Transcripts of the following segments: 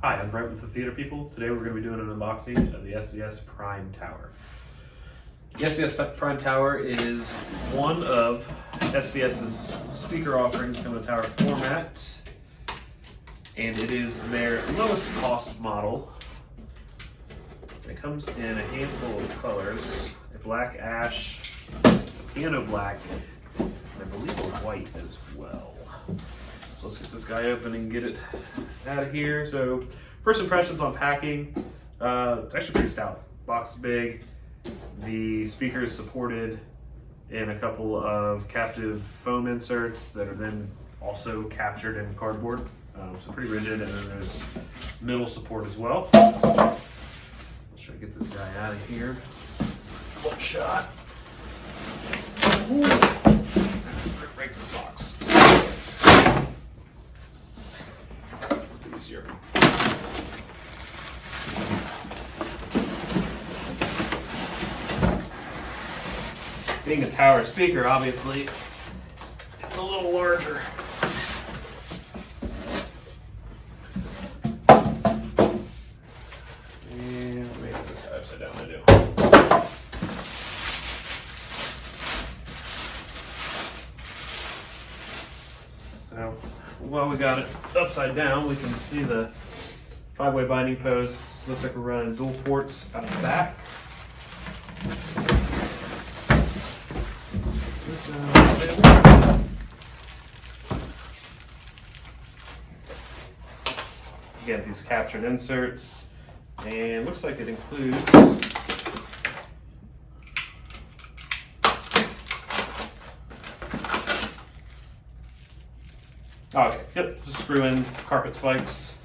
Hi, I'm Brent with the Theater People. Today we're going to be doing an unboxing of the SVS Prime Tower. The SVS Prime Tower is one of SVS's speaker offerings in the tower format, and it is their lowest cost model. It comes in a handful of colors: a black ash, a piano black, and I believe a white as well. So let's get this guy open and get it out of here. So first impressions on packing, it's actually pretty stout. Box is big. The speaker is supported in a couple of captive foam inserts that are then also captured in cardboard. So pretty rigid, and then there's middle support as well. Let's try to get this guy out of here. One shot. Ooh. Break this box. Easier. Being a tower speaker, obviously, it's a little larger. And let me have this guy upside down, I do. So while we got it upside down, we can see the 5-way binding posts. Looks like we're running dual ports out the back. Again, these captured inserts, and looks like it includes okay, yep, just screw in carpet spikes.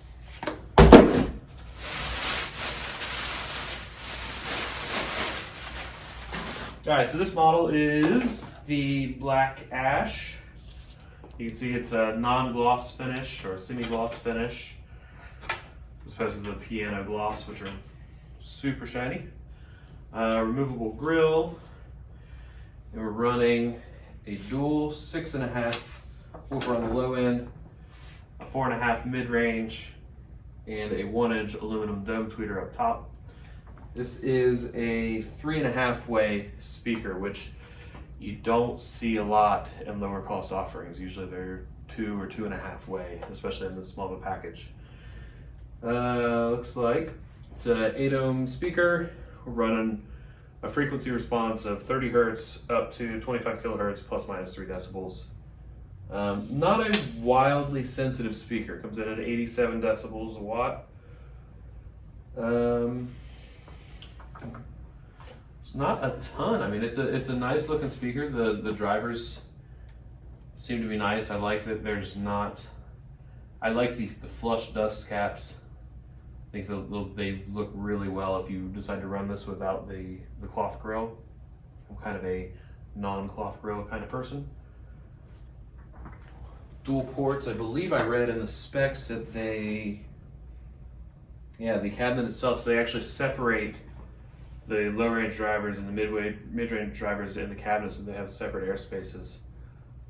Alright, so this model is the black ash. You can see it's a non-gloss finish or a semi-gloss finish, as opposed to the piano gloss, which are super shiny. Removable grill, and we're running a dual 6.5 woofer on the low end, a 4.5 mid-range, and a 1-inch aluminum dome tweeter up top. This is a 3.5-way speaker, which you don't see a lot in lower cost offerings. Usually they're 2 or 2.5 way, especially in this small of a package. Looks like it's an 8-ohm speaker. We're running a frequency response of 30 hertz up to 25 kilohertz plus minus 3 decibels. Not a wildly sensitive speaker. Comes in at 87 decibels a watt. It's not a ton. I mean, it's a nice looking speaker. The drivers seem to be nice. I like that there's not. I like the flush dust caps. I think they look really well if you decide to run this without the cloth grill. I'm kind of a non-cloth grill kind of person. Dual ports. I believe I read in the specs that the cabinet itself, so they actually separate the low-range drivers and the mid-range drivers in the cabinet, so they have separate air spaces,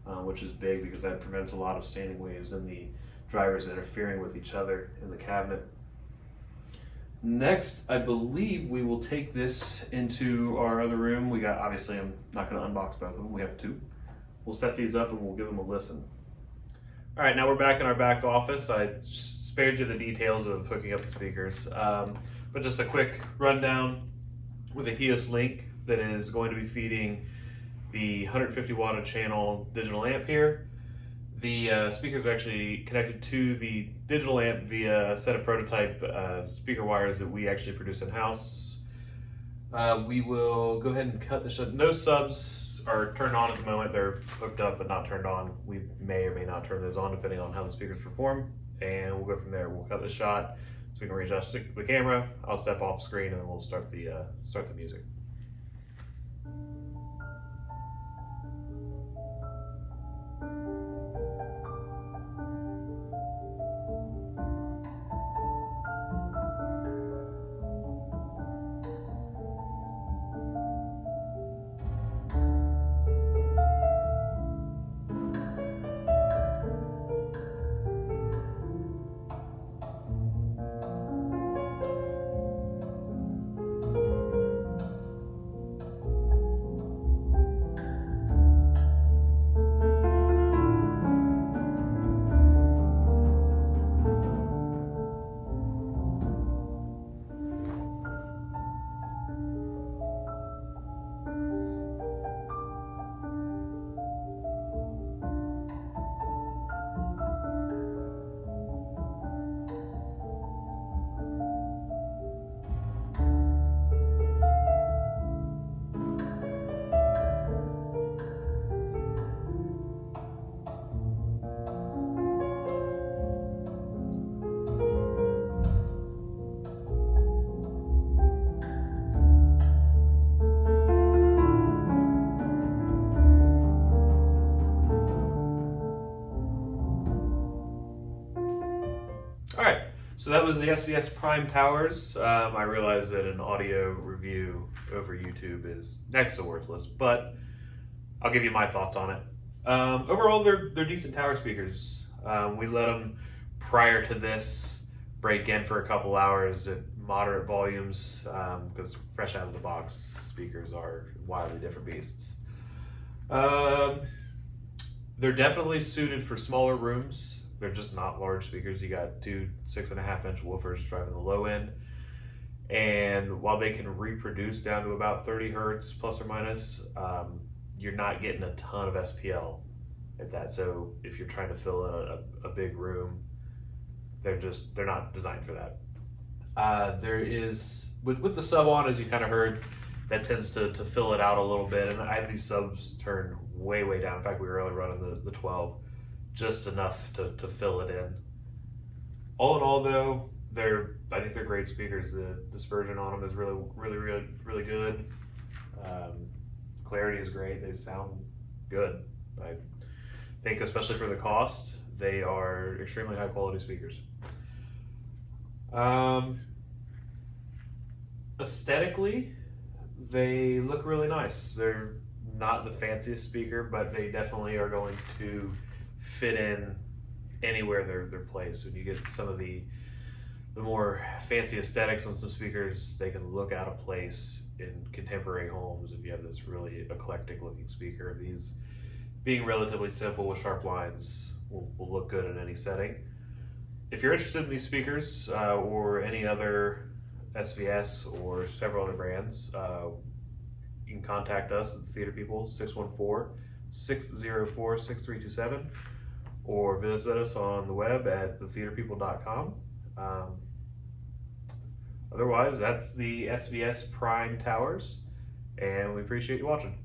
which is big because that prevents a lot of standing waves and the drivers interfering with each other in the cabinet. Next, I believe we will take this into our other room. We got, obviously, I'm not going to unbox both of them. We have 2. We'll set these up and we'll give them a listen. All right, now we're back in our back office. I spared you the details of hooking up the speakers, but just a quick rundown with a Hios link that is going to be feeding the 150 watt a channel digital amp here. The speakers are actually connected to the digital amp via a set of prototype speaker wires that we actually produce in-house. We will go ahead and cut this. No subs are turned on at the moment. They're hooked up but not turned on. We may or may not turn those on depending on how the speakers perform, and we'll go from there. We'll cut the shot so we can readjust the camera. I'll step off screen and then we'll start the music. All right, so that was the SVS Prime Towers. I realize that an audio review over YouTube is next to worthless, but I'll give you my thoughts on it. Overall, they're decent tower speakers. We let them, prior to this, break in for a couple hours at moderate volumes because fresh out of the box speakers are wildly different beasts. They're definitely suited for smaller rooms. They're just not large speakers. You got two 6.5-inch woofers driving the low end. And while they can reproduce down to about 30 hertz plus or minus, you're not getting a ton of SPL at that. So if you're trying to fill in a big room, they're not designed for that. There is, with the sub on, as you kind of heard, that tends to fill it out a little bit. And I have these subs turned way down. In fact, we were only running the 12, just enough to fill it in. All in all, though, I think they're great speakers. The dispersion on them is really good. Clarity is great. They sound good. I think, especially for the cost, they are extremely high quality speakers. Aesthetically, they look really nice. They're not the fanciest speaker, but they definitely are going to fit in anywhere they're placed. When you get some of the more fancy aesthetics on some speakers, they can look out of place in contemporary homes if you have this really eclectic looking speaker. These, being relatively simple with sharp lines, will look good in any setting. If you're interested in these speakers or any other SVS or several other brands, you can contact us at the Theater People, 614-604-6327, or visit us on the web at thetheaterpeople.com. Otherwise, that's the SVS Prime Towers, and we appreciate you watching.